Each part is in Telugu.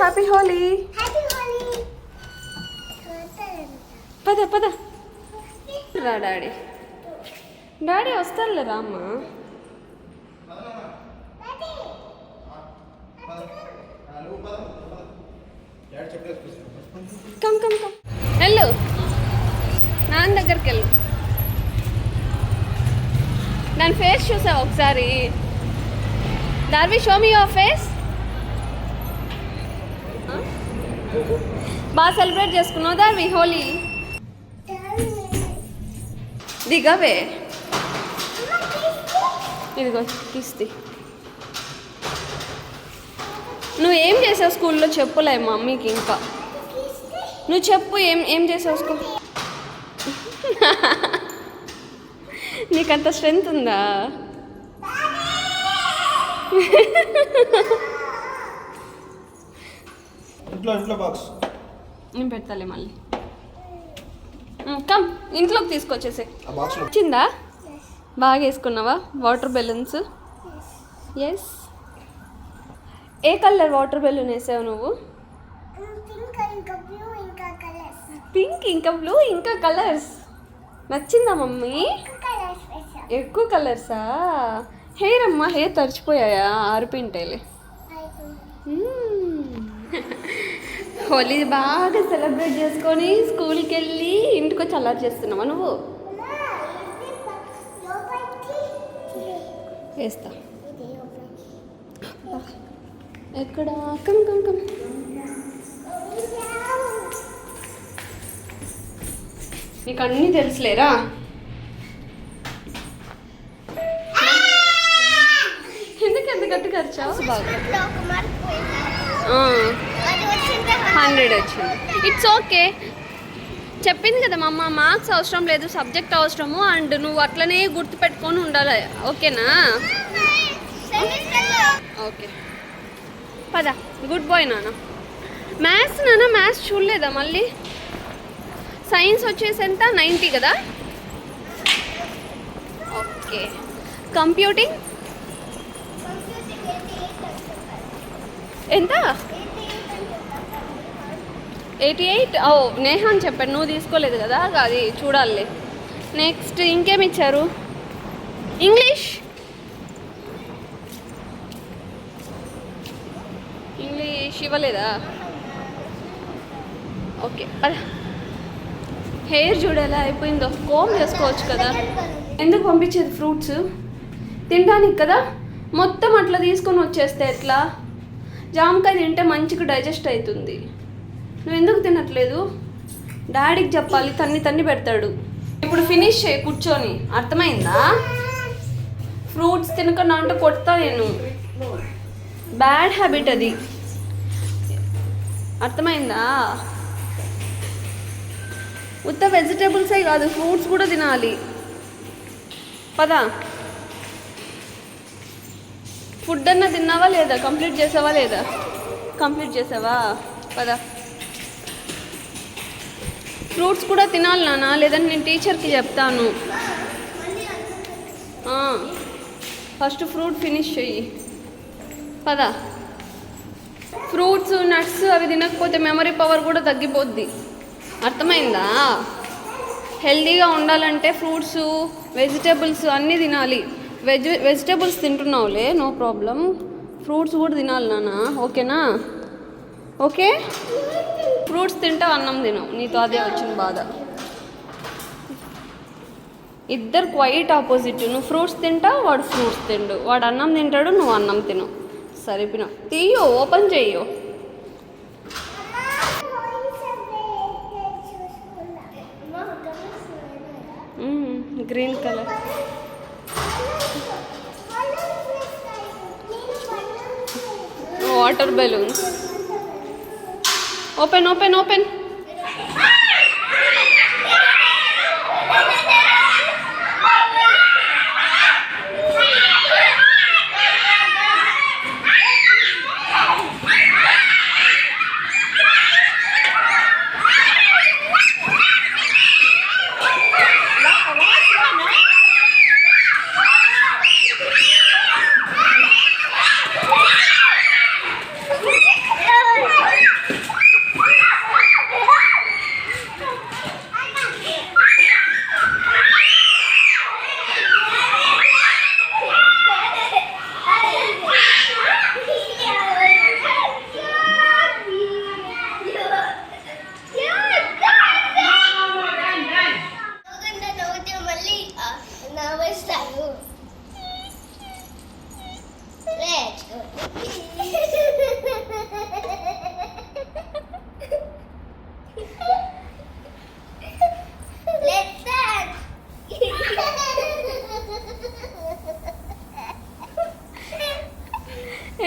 హ్యాపీ హోలీ. పద పద రా డాడీ. డాడీ వస్తారులే రామ్మ. కమ్ కమ్ కమ్ వెళ్ళు, నాన్న దగ్గరికి వెళ్ళు. దాని ఫేస్ చూసావు ఒకసారి? Darvi, show me your face. బాగా సెలబ్రేట్ చేసుకున్నావు దార్వి హోలీ? దిగవే, ఇదిగో కిస్తీ. నువ్వు ఏం చేసావు స్కూల్లో చెప్పులే మమ్మీకి. ఇంకా నువ్వు చెప్పు, ఏం చేసావు స్కూల్? నీకంత స్ట్రెంత్ ఉందా? ఇంట్లో బాక్స్ నేను పెడతాలే మళ్ళీ. కమ్, ఇంట్లోకి తీసుకొచ్చేసే. వచ్చిందా? బాగా వేసుకున్నావా వాటర్ బెలూన్స్? ఎస్. ఏ కలర్ వాటర్ బెలూన్ వేసావు నువ్వు? పింక్ ఇంకా బ్లూ ఇంకా కలర్స్. నచ్చిందా మమ్మీ? ఎక్కువ కలర్సా? హెయిర్ అమ్మా, హెయిర్ తడిచిపోయాయా? ఆరిపోయింటాయిలే. హోలీ బాగా సెలబ్రేట్ చేసుకొని స్కూల్కి వెళ్ళి ఇంటికి వచ్చి అల్లరి చేస్తున్నావా నువ్వు? వేస్తా. ఎక్కడ? Come come come. నీకు అన్నీ తెలుసులేరా? ఎందుకు గట్టిగా ఖర్చు? బాగా 100 వచ్చింది. It's okay. చెప్పింది కదా మా అమ్మ, మార్క్స్ అవసరం లేదు, సబ్జెక్ట్ అవసరము. అండ్ నువ్వు అట్లనే గుర్తుపెట్టుకొని ఉండాలి. ఓకేనా? ఓకే పద. గుడ్ బాయ్ నాన్న. మ్యాథ్స్ నాన్న, మ్యాథ్స్ చూడలేదా మళ్ళీ? సైన్స్ వచ్చేసి ఎంత? 90 కదా? ఓకే. కంప్యూటింగ్ ఎంత? 88. ఓ నేహా అని చెప్పాడు, నువ్వు తీసుకోలేదు కదా, అది చూడాలి. నెక్స్ట్ ఇంకేమి ఇచ్చారు? ఇంగ్లీష్ ఇవ్వలేదా? ఓకే. హెయిర్ చూడేలా అయిపోయిందో, కోమ్ చేసుకోవచ్చు కదా. ఎందుకు పంపించేది? ఫ్రూట్స్ తినడానికి కదా. మొత్తం అట్లా తీసుకొని వచ్చేస్తే ఎట్లా? జామకాయ తింటే మంచిగా డైజెస్ట్ అవుతుంది. నువ్వు ఎందుకు తినట్లేదు? డాడీకి చెప్పాలి, తన్ని పెడతాడు. ఇప్పుడు ఫినిష్ చేయి కూర్చొని, అర్థమైందా? ఫ్రూట్స్ తినకుండా అంటే కొడతా నేను. బ్యాడ్ హ్యాబిట్ అది, అర్థమైందా? ఉత్త వెజిటేబుల్సే కాదు, ఫ్రూట్స్ కూడా తినాలి. పదా. ఫుడ్ అన్నా తిన్నావా లేదా? కంప్లీట్ చేసావా లేదా? కంప్లీట్ చేసావా? పదా. ఫ్రూట్స్ కూడా తినాలి నాన్న, లేదంటే నేను టీచర్కి చెప్తాను. ఫస్ట్ ఫ్రూట్ ఫినిష్ చెయ్యి. పదా. ఫ్రూట్స్ నట్స్ అవి తినకపోతే మెమరీ పవర్ కూడా తగ్గిపోద్ది. అర్థమైందా? హెల్తీగా ఉండాలంటే ఫ్రూట్స్ వెజిటేబుల్స్ అన్నీ తినాలి. వెజిటేబుల్స్ తింటున్నావులే, నో ప్రాబ్లం. ఫ్రూట్స్ కూడా తినాలి నాన్న, ఓకేనా? ఓకే. ఫ్రూట్స్ తింటావు, అన్నం తినవు. నీతో అదే వచ్చిన బాధ. ఇద్దరు క్వైట్ ఆపోజిట్. నువ్వు ఫ్రూట్స్ తింటావు, వాడు ఫ్రూట్స్ తిండు. వాడు అన్నం తింటాడు, నువ్వు అన్నం తినవు. సరిపోయినావు. తీయో, ఓపెన్ చెయ్యో. Green colour. Water balloons. Open open open.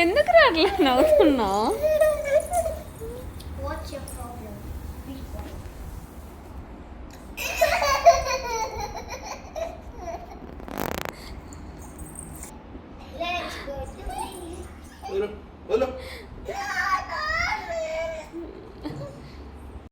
ఎందుకు అట్లా నవ్వుతున్నావు? What's your problem? Let's go to